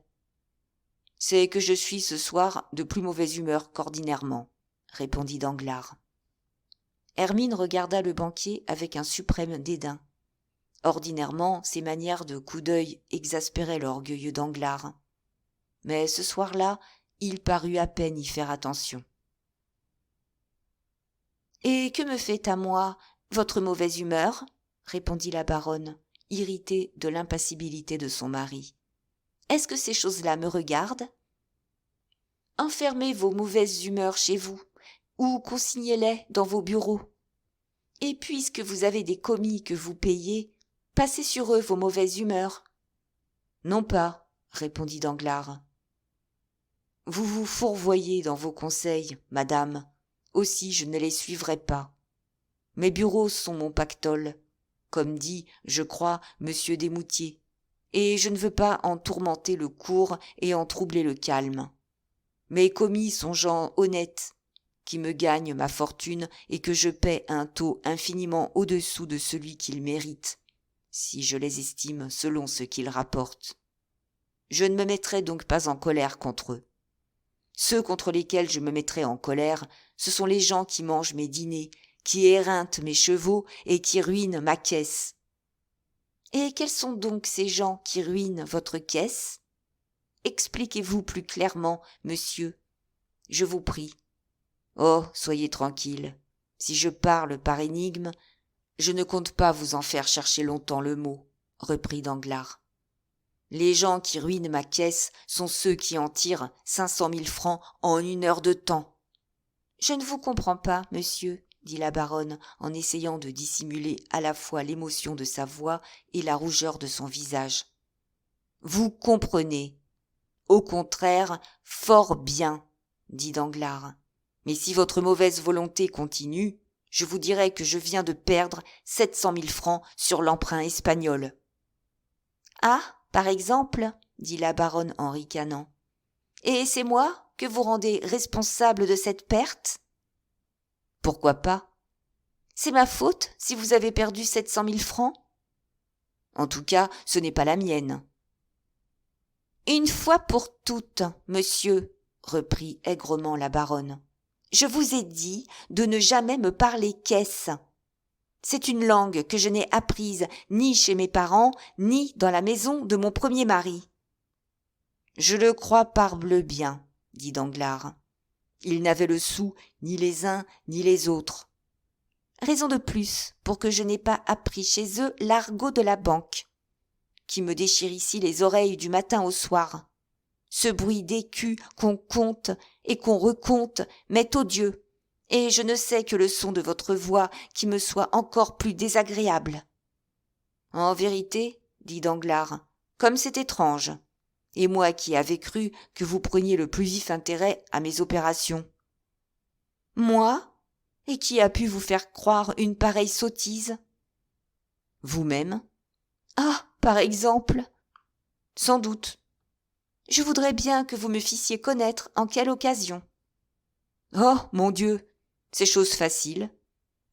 S1: C'est que je suis ce soir de plus mauvaise humeur qu'ordinairement, » répondit Danglars. Hermine regarda le banquier avec un suprême dédain. Ordinairement, ses manières de coup d'œil exaspéraient l'orgueilleux Danglars. Mais ce soir-là, il parut à peine y faire attention. « Et que me fait à moi votre mauvaise humeur ? répondit la baronne, irritée de l'impassibilité de son mari. Est-ce que ces choses-là me regardent ? Enfermez vos mauvaises humeurs chez vous, ou consignez-les dans vos bureaux. Et puisque vous avez des commis que vous payez, passez sur eux vos mauvaises humeurs. Non pas, répondit Danglars. Vous vous fourvoyez dans vos conseils, madame. Aussi je ne les suivrai pas. Mes bureaux sont mon pactole, comme dit, je crois, monsieur Desmoutiers, et je ne veux pas en tourmenter le cours et en troubler le calme. Mes commis sont gens honnêtes, qui me gagnent ma fortune et que je paie un taux infiniment au-dessous de celui qu'ils méritent, si je les estime selon ce qu'ils rapportent. Je ne me mettrai donc pas en colère contre eux. Ceux contre lesquels je me mettrai en colère, ce sont les gens qui mangent mes dîners, qui éreintent mes chevaux et qui ruinent ma caisse. Et quels sont donc ces gens qui ruinent votre caisse ? Expliquez-vous plus clairement, monsieur, je vous prie. Oh, soyez tranquille. Si je parle par énigme, je ne compte pas vous en faire chercher longtemps le mot, reprit Danglars. Les gens qui ruinent ma caisse sont ceux qui en tirent 500 000 francs en 1 heure de temps. Je ne vous comprends pas, monsieur, dit la baronne en essayant de dissimuler à la fois l'émotion de sa voix et la rougeur de son visage. Vous comprenez. Au contraire, fort bien, dit Danglars. Mais si votre mauvaise volonté continue, je vous dirai que je viens de perdre 700 000 francs sur l'emprunt espagnol. Ah, par exemple, dit la baronne en ricanant. Et c'est moi que vous rendez responsable de cette perte ? Pourquoi pas ? C'est ma faute si vous avez perdu 700 000 francs ? En tout cas, ce n'est pas la mienne. Une fois pour toutes, monsieur, reprit aigrement la baronne, je vous ai dit de ne jamais me parler caisse. C'est une langue que je n'ai apprise ni chez mes parents, ni dans la maison de mon premier mari. Je le crois parbleu bien, dit Danglars. Ils n'avaient le sou ni les uns ni les autres. Raison de plus pour que je n'ai pas appris chez eux l'argot de la banque, qui me déchire ici les oreilles du matin au soir. Ce bruit d'écus qu'on compte et qu'on recompte m'est odieux, et je ne sais que le son de votre voix qui me soit encore plus désagréable. En vérité, dit Danglars, comme c'est étrange, et moi qui avais cru que vous preniez le plus vif intérêt à mes opérations. Moi ? Et qui a pu vous faire croire une pareille sottise ? Vous-même ? Ah, par exemple ? Sans doute. Je voudrais bien que vous me fissiez connaître en quelle occasion. Oh, mon Dieu, c'est chose facile.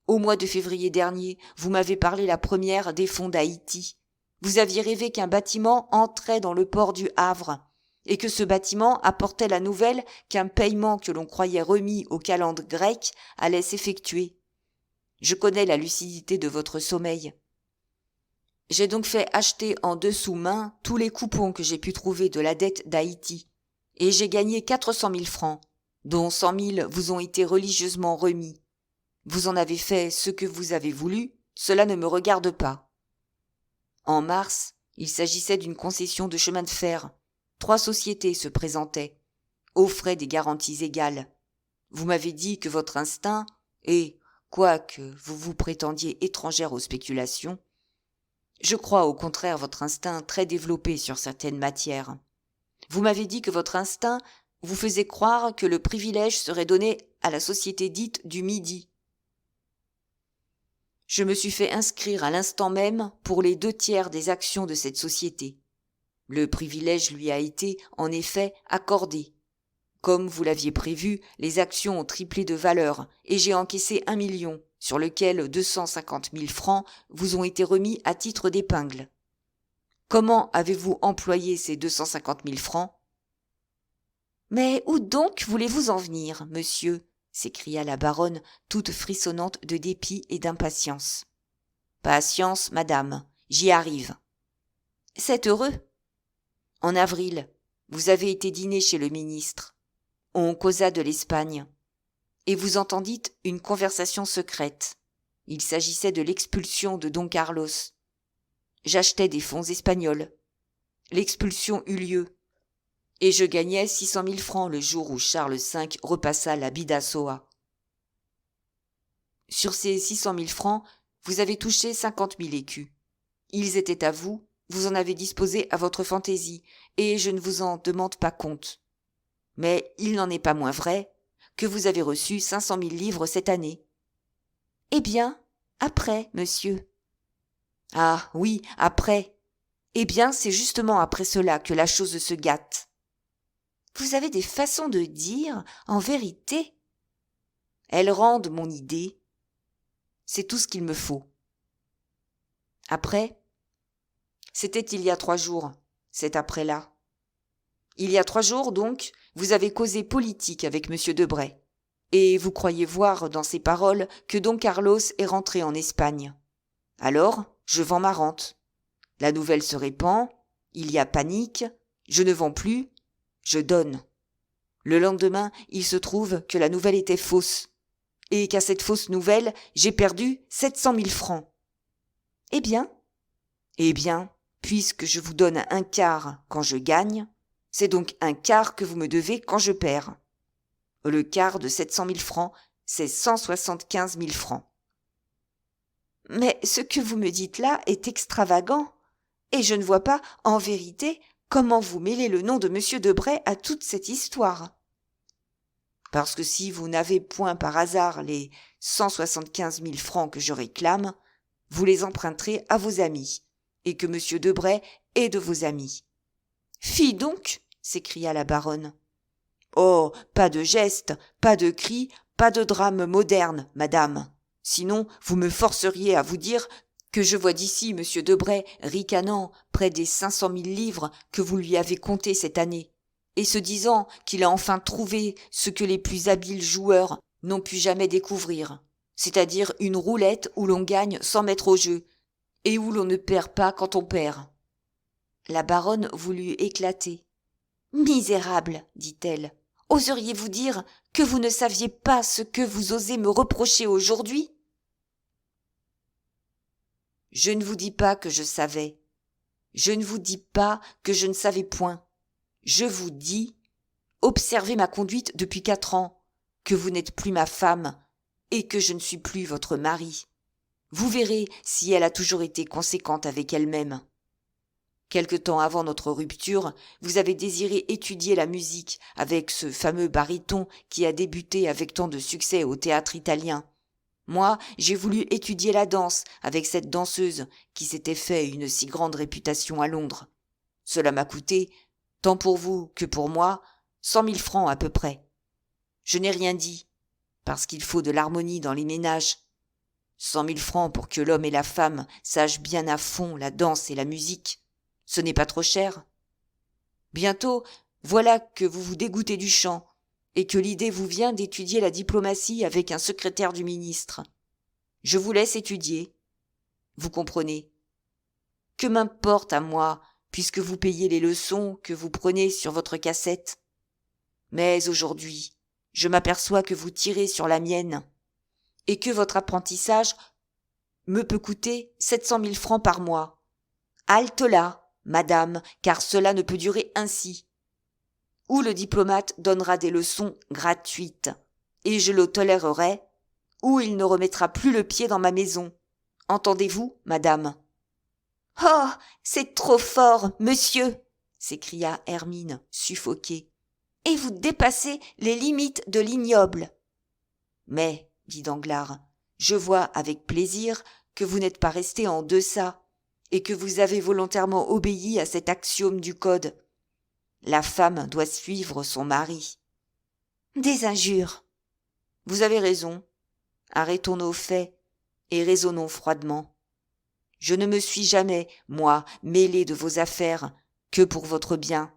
S1: Au mois de février dernier, vous m'avez parlé la première des fonds d'Haïti. Vous aviez rêvé qu'un bâtiment entrait dans le port du Havre, et que ce bâtiment apportait la nouvelle qu'un paiement que l'on croyait remis aux calendes grecques allait s'effectuer. Je connais la lucidité de votre sommeil. J'ai donc fait acheter en dessous main tous les coupons que j'ai pu trouver de la dette d'Haïti, et j'ai gagné 400 000 francs, dont 100 000 vous ont été religieusement remis. Vous en avez fait ce que vous avez voulu, cela ne me regarde pas. En mars, il s'agissait d'une concession de chemin de fer. 3 sociétés se présentaient, offraient des garanties égales. Vous m'avez dit que votre instinct, et, quoique vous vous prétendiez étrangère aux spéculations, je crois au contraire votre instinct très développé sur certaines matières. Vous m'avez dit que votre instinct vous faisait croire que le privilège serait donné à la société dite du Midi. Je me suis fait inscrire à l'instant même pour les 2/3 des actions de cette société. Le privilège lui a été, en effet, accordé. Comme vous l'aviez prévu, les actions ont triplé de valeur et j'ai encaissé 1 million, sur lequel 250 000 francs vous ont été remis à titre d'épingle. Comment avez-vous employé ces 250 000 francs ? Mais où donc voulez-vous en venir, monsieur ? S'écria la baronne, toute frissonnante de dépit et d'impatience. Patience, madame, j'y arrive. C'est heureux. En avril, vous avez été dîner chez le ministre. On causa de l'Espagne. Et vous entendîtes une conversation secrète. Il s'agissait de l'expulsion de Don Carlos. J'achetais des fonds espagnols. L'expulsion eut lieu. Et je gagnais 600 000 francs le jour où Charles V repassa la Bidassoa. Sur ces 600 000 francs, vous avez touché 50 000 écus. Ils étaient à vous, vous en avez disposé à votre fantaisie, et je ne vous en demande pas compte. Mais il n'en est pas moins vrai que vous avez reçu 500 000 livres cette année. Eh bien, après, monsieur. Ah oui, après. Eh bien, c'est justement après cela que la chose se gâte. Vous avez des façons de dire, en vérité. Elles rendent mon idée. C'est tout ce qu'il me faut. Après, c'était il y a 3 jours, cet après-là. Il y a 3 jours, donc, vous avez causé politique avec M. Debray. Et vous croyez voir dans ses paroles que Don Carlos est rentré en Espagne. Alors, je vends ma rente. La nouvelle se répand, il y a panique, je ne vends plus, je donne. Le lendemain, il se trouve que la nouvelle était fausse, et qu'à cette fausse nouvelle, j'ai perdu 700 000 francs. Eh bien, puisque je vous donne un quart quand je gagne, c'est donc un quart que vous me devez quand je perds. Le quart de 700 000 francs, c'est 175 000 francs. Mais ce que vous me dites là est extravagant, et je ne vois pas, en vérité, comment vous mêlez le nom de M. Debray à toute cette histoire. Parce que si vous n'avez point par hasard les 175 000 francs que je réclame, vous les emprunterez à vos amis, et que M. Debray est de vos amis. Fi donc, s'écria la baronne. Oh, pas de gestes, pas de cris, pas de drame moderne, madame. Sinon, vous me forceriez à vous dire que je vois d'ici M. Debray ricanant près des 500 000 livres que vous lui avez comptés cette année, et se disant qu'il a enfin trouvé ce que les plus habiles joueurs n'ont pu jamais découvrir, c'est-à-dire une roulette où l'on gagne sans mettre au jeu, et où l'on ne perd pas quand on perd. La baronne voulut éclater. « Misérable, dit-elle, oseriez-vous dire que vous ne saviez pas ce que vous osez me reprocher aujourd'hui ? » Je ne vous dis pas que je savais. Je ne vous dis pas que je ne savais point. Je vous dis, observez ma conduite depuis 4 ans, que vous n'êtes plus ma femme et que je ne suis plus votre mari. Vous verrez si elle a toujours été conséquente avec elle-même. Quelque temps avant notre rupture, vous avez désiré étudier la musique avec ce fameux baryton qui a débuté avec tant de succès au théâtre italien. Moi, j'ai voulu étudier la danse avec cette danseuse qui s'était fait une si grande réputation à Londres. Cela m'a coûté, tant pour vous que pour moi, 100 000 francs à peu près. Je n'ai rien dit, parce qu'il faut de l'harmonie dans les ménages. 100 000 francs pour que l'homme et la femme sachent bien à fond la danse et la musique. Ce n'est pas trop cher. Bientôt, voilà que vous vous dégoûtez du chant, et que l'idée vous vient d'étudier la diplomatie avec un secrétaire du ministre. Je vous laisse étudier. Vous comprenez. Que m'importe à moi, puisque vous payez les leçons que vous prenez sur votre cassette. Mais aujourd'hui, je m'aperçois que vous tirez sur la mienne, et que votre apprentissage me peut coûter 700 000 francs par mois. Halte là, madame, car cela ne peut durer ainsi. Ou le diplomate donnera des leçons gratuites, et je le tolérerai, ou il ne remettra plus le pied dans ma maison. Entendez-vous, madame ? Oh, c'est trop fort, monsieur, s'écria Hermine, suffoquée. Et vous dépassez les limites de l'ignoble. Mais, dit Danglars, je vois avec plaisir que vous n'êtes pas resté en deçà, et que vous avez volontairement obéi à cet axiome du code. La femme doit suivre son mari. Des injures. Vous avez raison. Arrêtons nos faits et raisonnons froidement. Je ne me suis jamais, moi, mêlé de vos affaires que pour votre bien.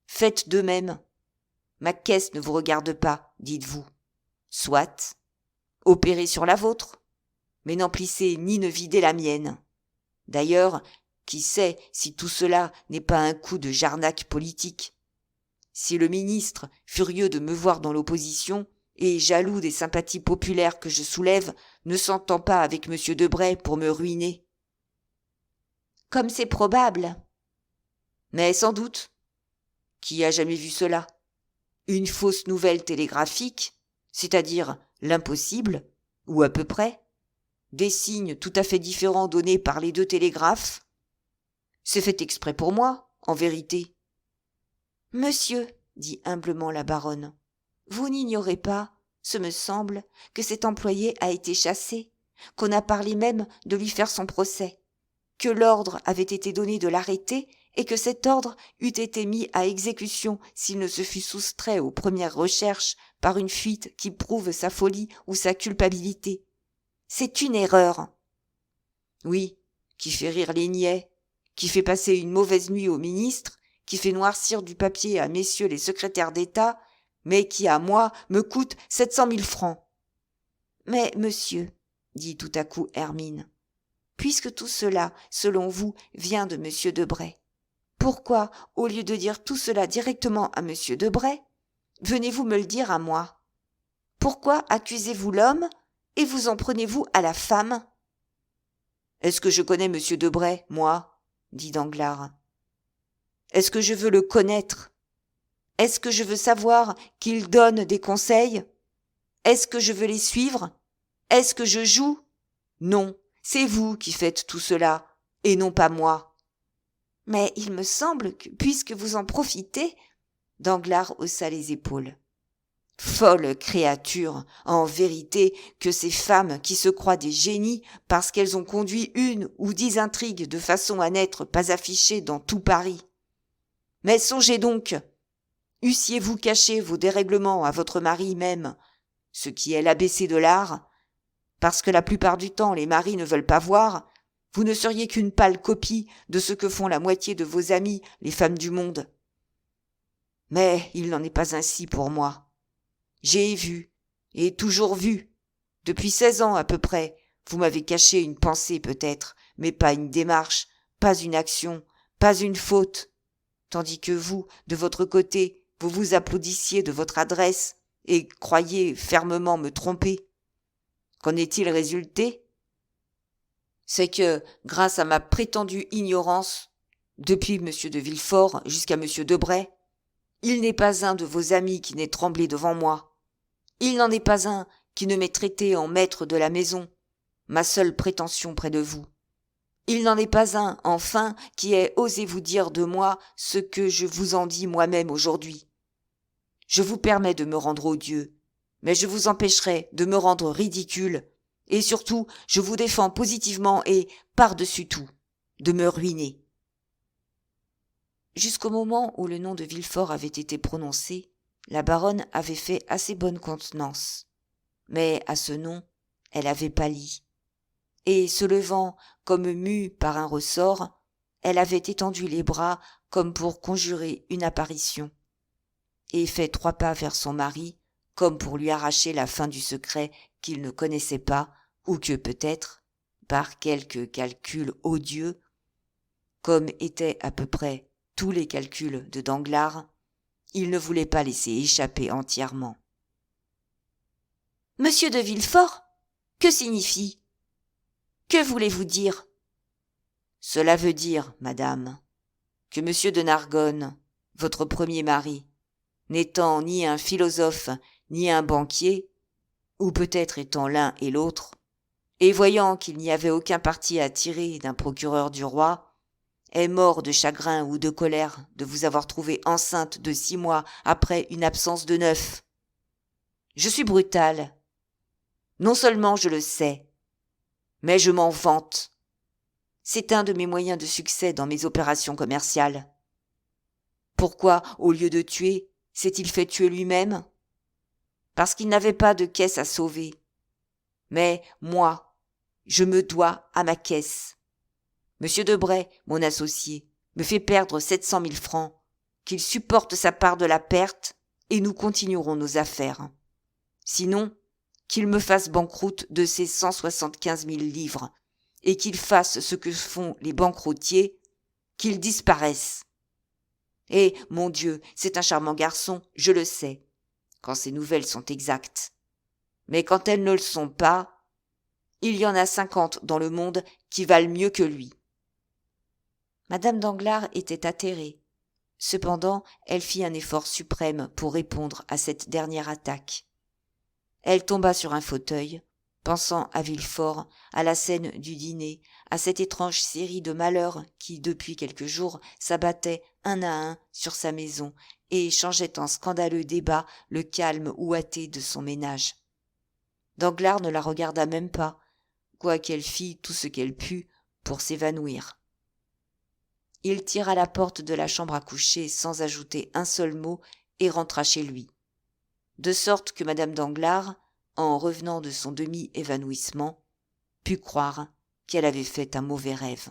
S1: Faites de même. Ma caisse ne vous regarde pas, dites-vous. Soit. Opérez sur la vôtre, mais n'emplissez ni ne videz la mienne. D'ailleurs, qui sait si tout cela n'est pas un coup de jarnac politique ? Si le ministre, furieux de me voir dans l'opposition, et jaloux des sympathies populaires que je soulève, ne s'entend pas avec M. Debray pour me ruiner. Comme c'est probable. Mais sans doute. Qui a jamais vu cela? Une fausse nouvelle télégraphique, c'est-à-dire l'impossible, ou à peu près, des signes tout à fait différents donnés par les deux télégraphes. C'est fait exprès pour moi, en vérité. Monsieur, dit humblement la baronne, vous n'ignorez pas, ce me semble, que cet employé a été chassé, qu'on a parlé même de lui faire son procès, que l'ordre avait été donné de l'arrêter et que cet ordre eût été mis à exécution s'il ne se fût soustrait aux premières recherches par une fuite qui prouve sa folie ou sa culpabilité. C'est une erreur. Oui, qui fait rire les niais, qui fait passer une mauvaise nuit aux ministres, qui fait noircir du papier à messieurs les secrétaires d'État, mais qui, à moi, me coûte 700 000 francs. Mais, monsieur, dit tout à coup Hermine, puisque tout cela, selon vous, vient de M. Debray, pourquoi, au lieu de dire tout cela directement à M. Debray, venez-vous me le dire à moi? Pourquoi accusez-vous l'homme et vous en prenez-vous à la femme? Est-ce que je connais M. Debray, moi? Dit Danglars. Est-ce que je veux le connaître? Est-ce que je veux savoir qu'il donne des conseils? Est-ce que je veux les suivre? Est-ce que je joue? Non, c'est vous qui faites tout cela, et non pas moi. Mais il me semble que, puisque vous en profitez, Danglars haussa les épaules. Folle créature, en vérité, que ces femmes qui se croient des génies parce qu'elles ont conduit 1 ou 10 intrigues de façon à n'être pas affichées dans tout Paris. Mais songez donc, eussiez-vous caché vos dérèglements à votre mari même, ce qui est l'ABC de l'art, parce que la plupart du temps les maris ne veulent pas voir, vous ne seriez qu'une pâle copie de ce que font la moitié de vos amies, les femmes du monde. Mais il n'en est pas ainsi pour moi. J'ai vu, et toujours vu. Depuis 16 ans à peu près, vous m'avez caché une pensée peut-être, mais pas une démarche, pas une action, pas une faute. Tandis que vous, de votre côté, vous vous applaudissiez de votre adresse et croyiez fermement me tromper. Qu'en est-il résulté? C'est que, grâce à ma prétendue ignorance, depuis M. de Villefort jusqu'à M. Debray, il n'est pas un de vos amis qui n'ait tremblé devant moi. Il n'en est pas un qui ne m'ait traité en maître de la maison, ma seule prétention près de vous. Il n'en est pas un, enfin, qui ait osé vous dire de moi ce que je vous en dis moi-même aujourd'hui. Je vous permets de me rendre odieux, mais je vous empêcherai de me rendre ridicule, et surtout, je vous défends positivement et, par-dessus tout, de me ruiner. Jusqu'au moment où le nom de Villefort avait été prononcé, la baronne avait fait assez bonne contenance. Mais à ce nom, elle avait pâli. Et, se levant comme mue par un ressort, elle avait étendu les bras comme pour conjurer une apparition, et fait 3 pas vers son mari, comme pour lui arracher la fin du secret qu'il ne connaissait pas, ou que peut-être, par quelque calcul odieux, comme étaient à peu près tous les calculs de Danglars, il ne voulait pas laisser échapper entièrement. « Monsieur de Villefort, que signifie? Que voulez-vous dire ?»« Cela veut dire, madame, que monsieur de Nargonne, votre premier mari, n'étant ni un philosophe ni un banquier, ou peut-être étant l'un et l'autre, et voyant qu'il n'y avait aucun parti à tirer d'un procureur du roi, est mort de chagrin ou de colère de vous avoir trouvée enceinte de 6 mois après une absence de 9. Je suis brutal. Non seulement je le sais, mais je m'en vante. C'est un de mes moyens de succès dans mes opérations commerciales. Pourquoi, au lieu de tuer, s'est-il fait tuer lui-même? Parce qu'il n'avait pas de caisse à sauver. Mais moi, je me dois à ma caisse. Monsieur Debray, mon associé, me fait perdre 700 000 francs, qu'il supporte sa part de la perte, et nous continuerons nos affaires. Sinon, qu'il me fasse banqueroute de ses 175 000 livres, et qu'il fasse ce que font les banqueroutiers, qu'il disparaisse. Et, mon Dieu, c'est un charmant garçon, je le sais. quand ces nouvelles sont exactes. Mais quand elles ne le sont pas, il y en a 50 dans le monde qui valent mieux que lui. » Madame Danglars était atterrée. Cependant, elle fit un effort suprême pour répondre à cette dernière attaque. Elle tomba sur un fauteuil, pensant à Villefort, à la scène du dîner, à cette étrange série de malheurs qui, depuis quelques jours, s'abattaient un à un sur sa maison et changeaient en scandaleux débat le calme ouaté de son ménage. Danglars ne la regarda même pas, quoiqu'elle fît tout ce qu'elle put pour s'évanouir. Il tira la porte de la chambre à coucher sans ajouter un seul mot et rentra chez lui. De sorte que madame Danglars, en revenant de son demi-évanouissement, put croire qu'elle avait fait un mauvais rêve.